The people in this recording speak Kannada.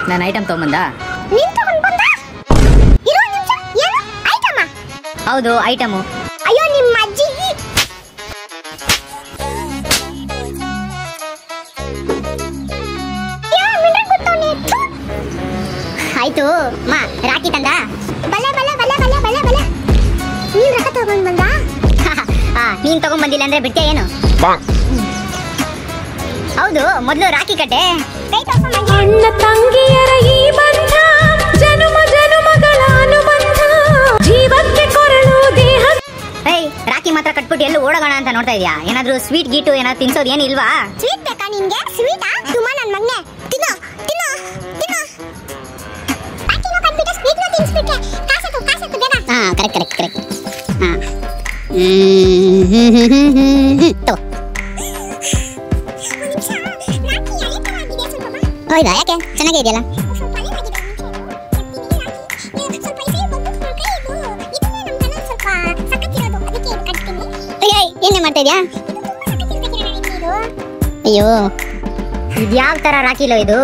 ನಾನು ಐಟಮ್ ತಗೊಂಬಂದ. ನೀನ್ ತಗೊಂಡ್ ಬಂದ? ಇರೋ ನಿಮಿಷ, ಏನು ಐಟಮ್? ಹೌದು ಐಟಮು. ಅಯ್ಯೋ ನಿಮ್ಮ ಅಜ್ಜಿ. ಆಯ್ತು ಮಾ, ರಾಖಿ ತಂದ? ಬಲೆ ಬಲೆ ಬಲೆ ಬಲೆ ಬಲೆ ಬಲೆ. ನೀನ್ ರೊಕ್ಕ ತಗೊಂಡ್ ಬಂದ? ನೀನ್ ತಗೊಂಡ್ ಬಂದಿಲ್ಲ ಅಂದ್ರೆ ಬಿಟ್ಟೆ ಏನು? ಹೌದು, ಮೊದಲು ರಾಖಿ ಕಟ್ಟೆ. ಅಣ್ಣ ತಂಗಿಯರ ಈ ಬಂಧ ಜನುಮ ಜನುಮಗಳ ಅನುಬಂಧ, ಜೀವಕ್ಕೆ ಕೊರಳು ದೇಹ. ಏಯ್, ರಾಖಿ ಮಾತ್ರ ಕಟ್ಬಿಟ್ಟು ಎಲ್ಲೂ ಓಡೋಣ ಅಂತ ನೋಡ್ತಾ ಇದೀಯಾ? ಏನಾದ್ರೂ ಸ್ವೀಟ್ ಗೀಟು ಏನಾದ್ರು ತಿನ್ಸೋದು ಏನಿಲ್ವಾ? ಸ್ವೀಟ್ ಬೇಕಾ ನಿನ್ಗೆ? ಸ್ವೀಟಾ? ತುಮ್ಮ ನನ್ನ ಮಗನೇ, ತಿನ್ನೋ ತಿನ್ನೋ ತಿನ್ನೋ. ರಾಖಿನೂ ಕಟ್ಬಿಟ್ಟು ಸ್ವೀಟ್ನೂ ತಿನ್ಸ್ಬಿಟ್ಟೆ. ಕಾಸತ್ತು ಕಾಸತ್ತು ಬೇಗ. Correct correct correct. ತಗೋ. ಹೌದಾ? ಯಾಕೆ? ಚೆನ್ನಾಗೇ ಇದೆಯಲ್ಲ. ಏನೇ ಮಾಡ್ತಾ ಇದೀಯಾ? ಅಯ್ಯೋ, ಇದ್ಯಾವ ತರ ರಾಖಿಲೋ ಇದು?